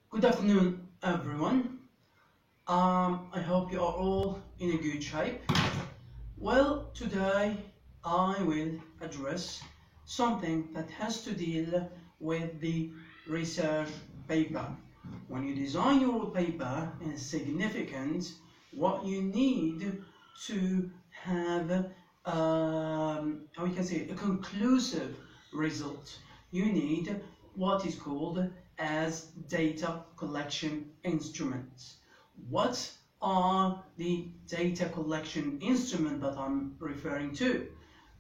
Good afternoon, everyone. I hope you are all in a good shape. Well, today I will address something that has to deal with the research paper. When you design your paper, it's significant what you need to have, how we can say, a conclusive result. You need what is called as data collection instruments. What are the data collection instruments that I'm referring to?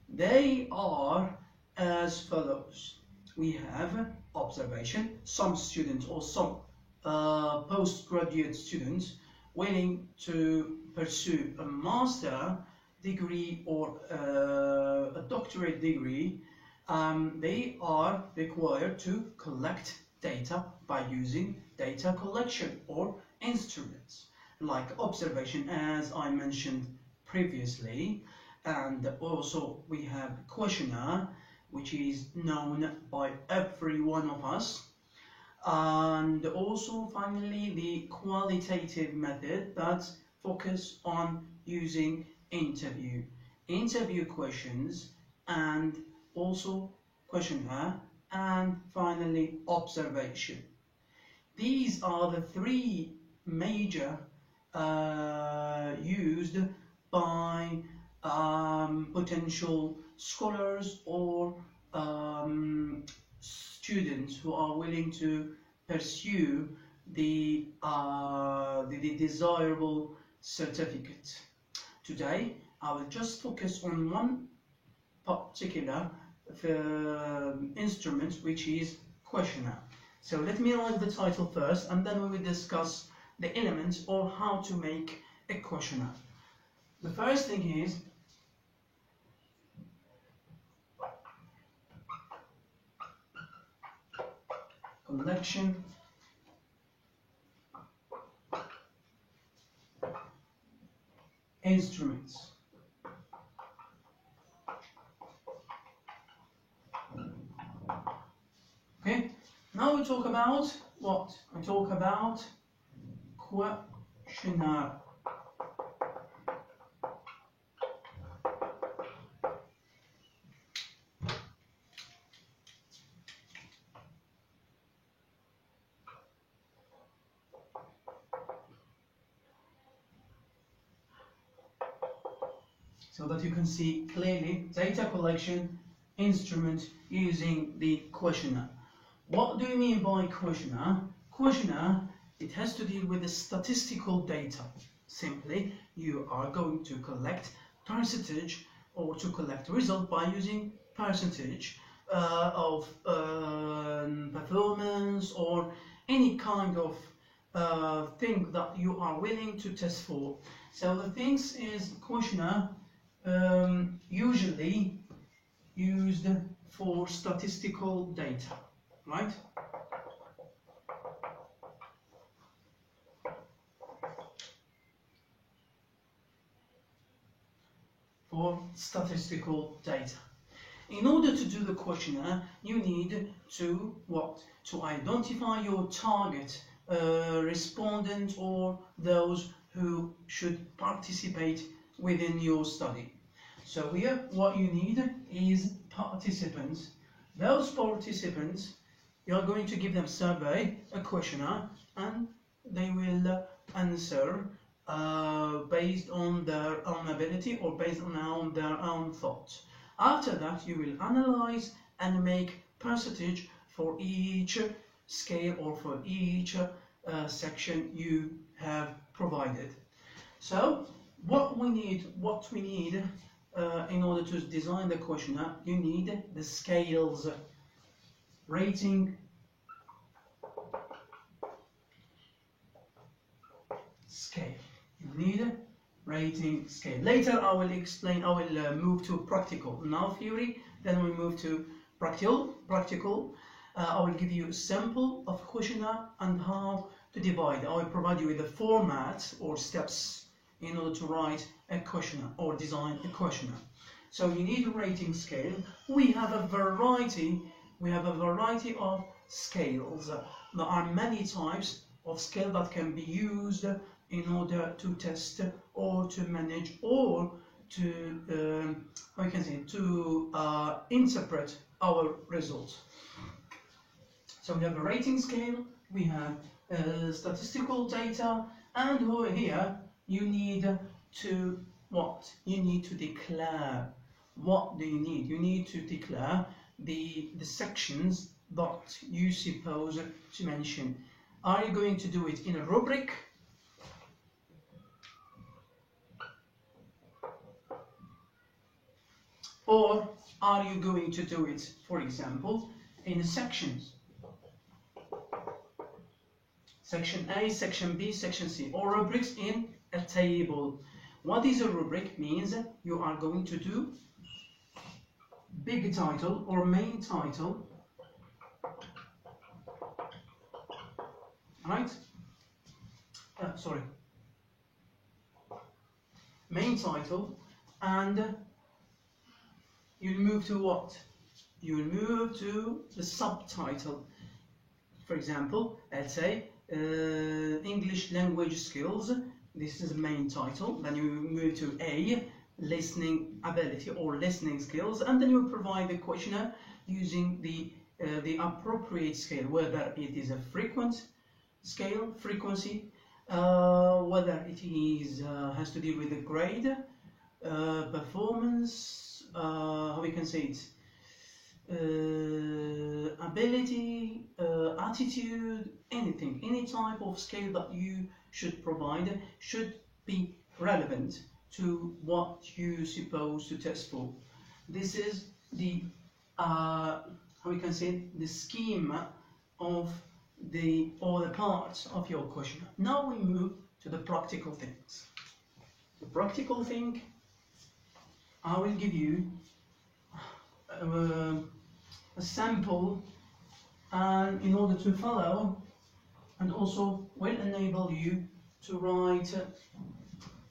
They are as follows. We have observation. Some students or some postgraduate students willing to pursue a master degree or a doctorate degree, they are required to collect data by using data collection or instruments like observation, as I mentioned previously, and also we have questionnaire, which is known by every one of us, and also finally the qualitative method that focus on using interview questions, and also questionnaire, and finally observation. These are the three major used by potential scholars or students who are willing to pursue the desirable certificate. Today, I will just focus on one particular instrument, which is questionnaire. So let me write the title first, and then we will discuss the elements or how to make a questionnaire. The first thing is collection instruments. Okay, now we talk about what? I talk about questionnaire. So that you can see clearly data collection instrument using the questionnaire. What do you mean by questionnaire? Questionnaire, it has to deal with the statistical data. Simply, you are going to collect percentage or to collect result by using percentage of performance or any kind of thing that you are willing to test for. So the things is questionnaire usually used for statistical data, right? For statistical data. In order to do the questionnaire, you need to what? To identify your target respondent or those who should participate within your study. So here what you need is participants. Those participants, you are going to give them survey, a questionnaire, and they will answer based on their own ability or based on their own thoughts. After that, you will analyze and make percentage for each scale or for each section you have provided. So what we need in order to design the questionnaire, you need the scales, rating scale. You need rating scale. Later I will explain, I will move to practical. Now theory, then we move to practical. I will give you a sample of questionnaire and how to divide. I will provide you with a format or steps in order to write a questionnaire or design a questionnaire. So you need a rating scale. We have a variety of scales. There are many types of scale that can be used in order to test or to manage or to how you can say to interpret our results. So we have a rating scale, we have statistical data, and over here you need to what? You need to declare. What do you need? You need to declare the sections that you suppose to mention. Are you going to do it in a rubric? Or are you going to do it, for example, in sections? Section A, Section B, Section C, or rubrics in a table. What is a rubric? Means you are going to do big title or main title, right? Sorry. Main title, and you'll move to what? You'll move to the subtitle. For example, let's say English language skills. This is the main title. Then you move to A, listening ability or listening skills, and then you provide the questionnaire using the appropriate scale, whether it is a frequent scale, frequency, whether it is has to deal with the grade, performance, how we can say it, ability, attitude, anything, any type of scale that you should provide should be relevant to what you suppose to test for. This is the how we can say the schema of the parts of your question. Now we move to the practical things. The practical thing, I will give you a sample, and in order to follow, and also will enable you to write,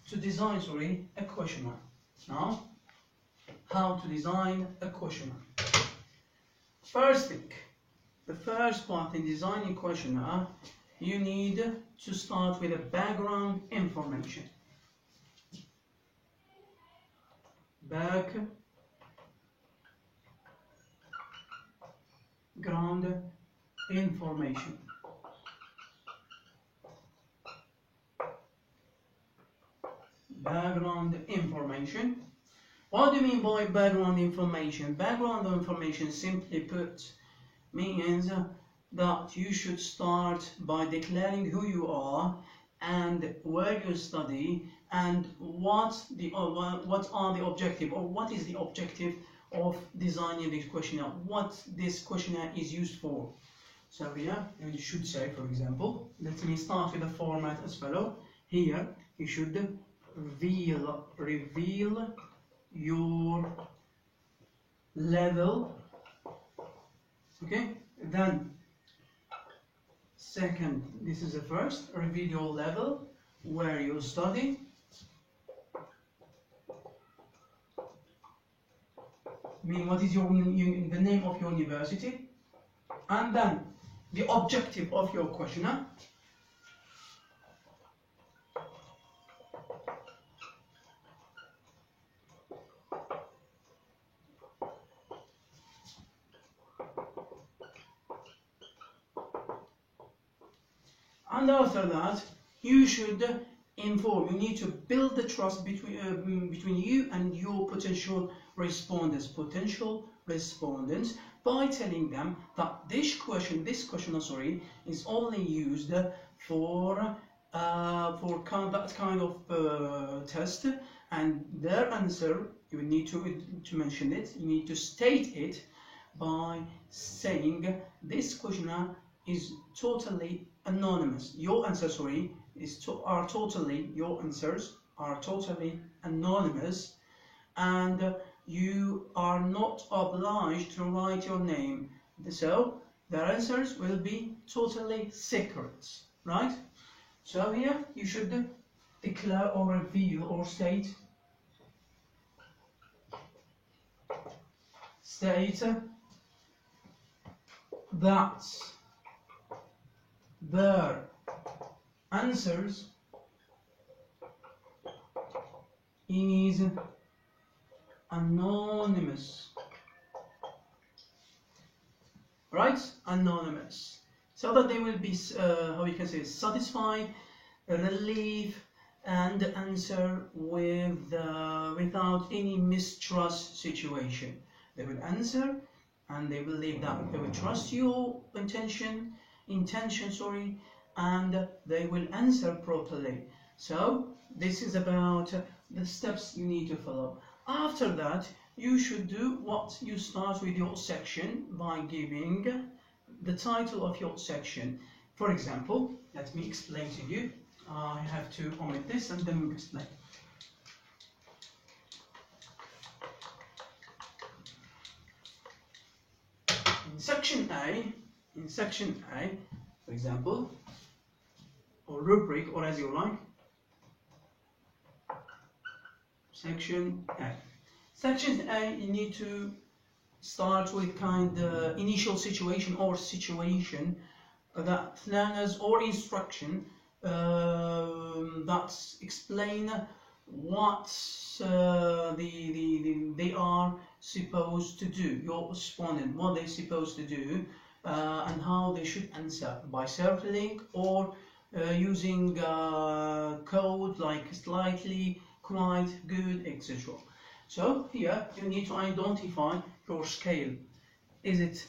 to design, sorry, a questionnaire. Now, how to design a questionnaire. First thing, the first part in designing a questionnaire, you need to start with a background information. Background information. Background information. What do you mean by background information? Background information, simply put, means that you should start by declaring who you are and where you study and what are the objective, or what is the objective of designing this questionnaire, what this questionnaire is used for. So here you should say, for example, let me start with the format as follow. Here you should reveal your level, okay? Then second, this is the first, reveal your level, where you study. Mean what is your the name of your university, and then the objective of your questionnaire. And after that, you should inform. You need to build the trust between you and your potential respondents. By telling them that this question, is only used for that kind of test, and their answer, you need to mention it. You need to state it by saying this questionnaire is totally anonymous. Your answers, your answers are totally anonymous, and you are not obliged to write your name. So their answers will be totally secret, right? So here you should declare or reveal or state that their answers is anonymous. Right? Anonymous. So that they will be, how you can say, satisfied, relief, and answer with without any mistrust situation. They will answer, and they will leave that. They will trust your intention, sorry, and they will answer properly. So this is about the steps you need to follow. After that, you should do what you start with your section by giving the title of your section. For example, let me explain to you. I have to omit this and then we'll explain. In section A, for example, or rubric, or as you like, section A. Section A, you need to start with kind of initial situation or situation that learners or instruction that explain what they are supposed to do, your respondent, what they're supposed to do, and how they should answer by circling or using code like slightly, quite, good, etc. So here you need to identify your scale. Is it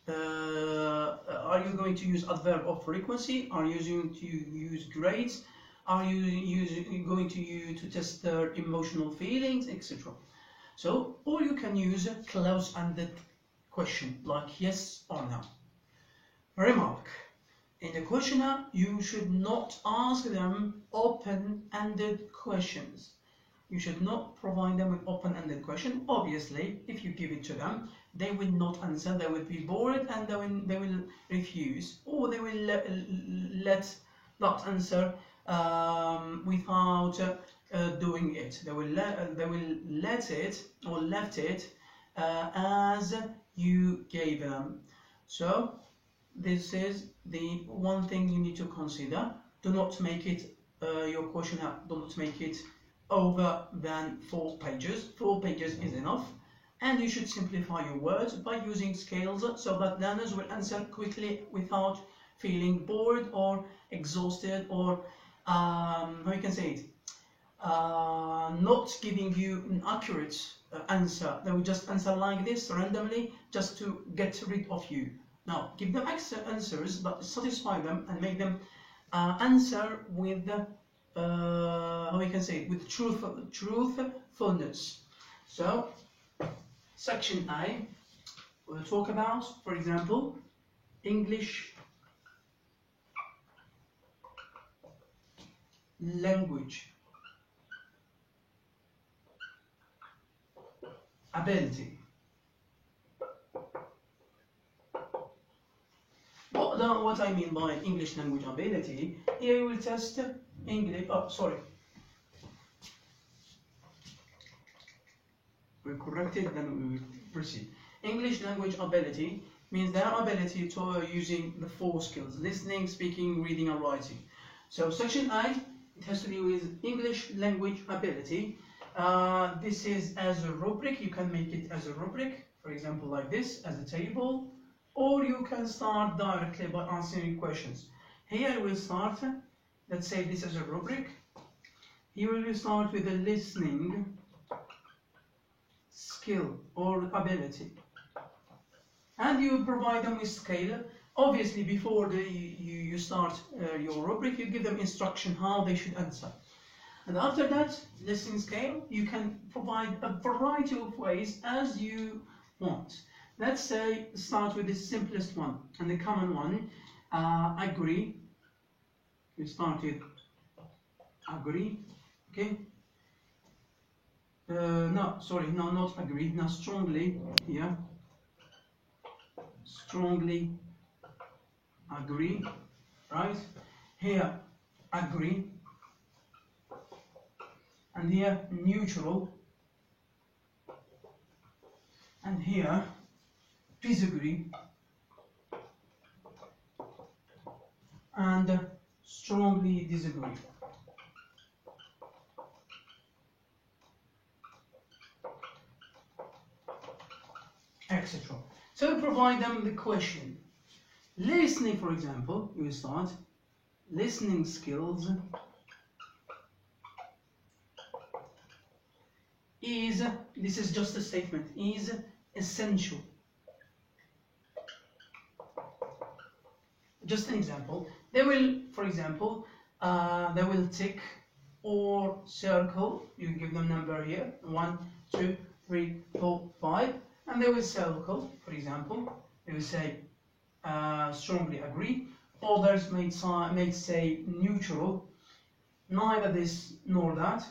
are you going to use adverb of frequency? Are you going to use grades? Are you going to use to test their emotional feelings, etc.? So, or you can use a close-ended question like yes or no. Remark: in the questionnaire, you should not ask them open-ended questions. You should not provide them with open-ended question. Obviously, if you give it to them, they will not answer. They will be bored and they will refuse, or they will let that answer without doing it. They will let it or left it as you gave them. So this is the one thing you need to consider. Do not make it your questionnaire. Do not make it over than 4 pages. 4 pages is enough, and you should simplify your words by using scales so that learners will answer quickly without feeling bored or exhausted or how you can say it, not giving you an accurate answer. They will just answer like this randomly just to get rid of you. Now give them answers that satisfy them and make them answer with how we can say it, with truthfulness. So section A we'll talk about, for example, English language ability. What I mean by English language ability, here we will test English, we'll correct it, then we will proceed. English language ability means their ability to using the 4 skills: listening, speaking, reading and writing. So section A, it has to do with English language ability. This is as a rubric. You can make it as a rubric, for example like this, as a table, or you can start directly by answering questions. Here we'll start, let's say this is a rubric. Here we will start with the listening skill or ability, and you provide them with scale. Obviously, before you start your rubric, you give them instruction how they should answer. And after that, listening scale, you can provide a variety of ways as you want. Let's say start with the simplest one and the common one, agree. You start with agree, okay? No, sorry, no, not agree. Now strongly here. Strongly agree, right? Here, agree. And here, neutral. And here, disagree. and strongly disagree, etc. So provide them the question. Listening, for example, you will start listening skills is, this is just a statement, is essential. Just an example. They will, for example, they will tick or circle. You give them number here, 1, 2, 3, 4, 5, and they will circle. For example, they will say strongly agree. Others may say neutral, neither this nor that.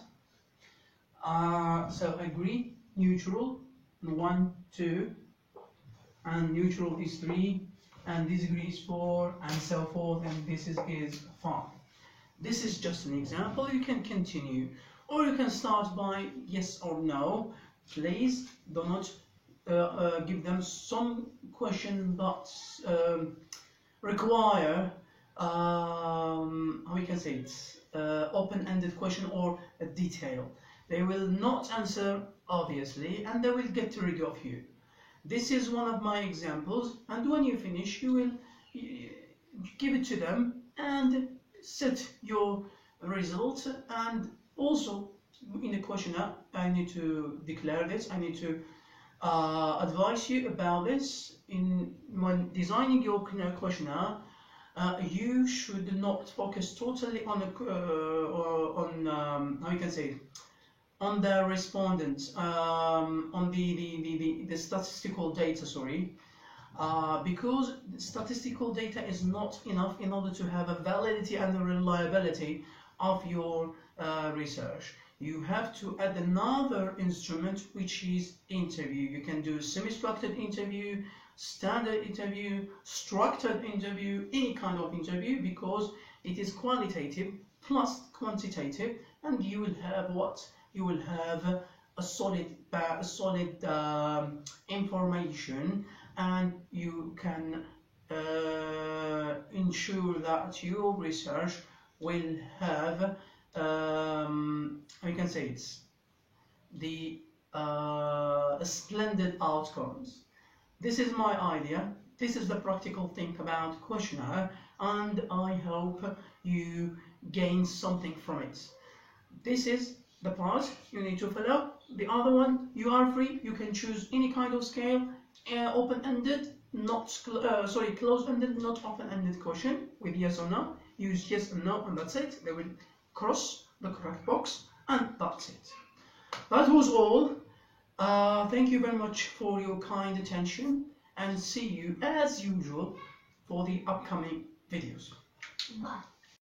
So agree, neutral, 1, 2, and neutral is 3, and disagree is 4, and so forth, and this is 5. This is just an example. You can continue, or you can start by yes or no. Please do not give them some question that require how we can say it, open-ended question or a detail. They will not answer obviously, and they will get rid of you. This is one of my examples, and when you finish, you will give it to them and set your result. And also in the questionnaire, I need to declare this, I need to advise you about this. When designing your questionnaire, you should not focus totally on how you can say it, on the respondents, on the statistical data, sorry, because statistical data is not enough in order to have a validity and a reliability of your research. You have to add another instrument, which is interview. You can do semi-structured interview, standard interview, structured interview, any kind of interview, because it is qualitative plus quantitative, and you will have what? You will have a solid information, and you can ensure that your research will have I can say it's the splendid outcomes. This is my idea. This is the practical thing about questionnaire, and I hope you gain something from it. This is the part you need to fill out. The other one, you are free. You can choose any kind of scale, open-ended, not closed-ended, not open-ended question with yes or no. Use yes and no, and that's it. They will cross the correct box, and that's it. That was all. Thank you very much for your kind attention, and see you as usual for the upcoming videos. Bye.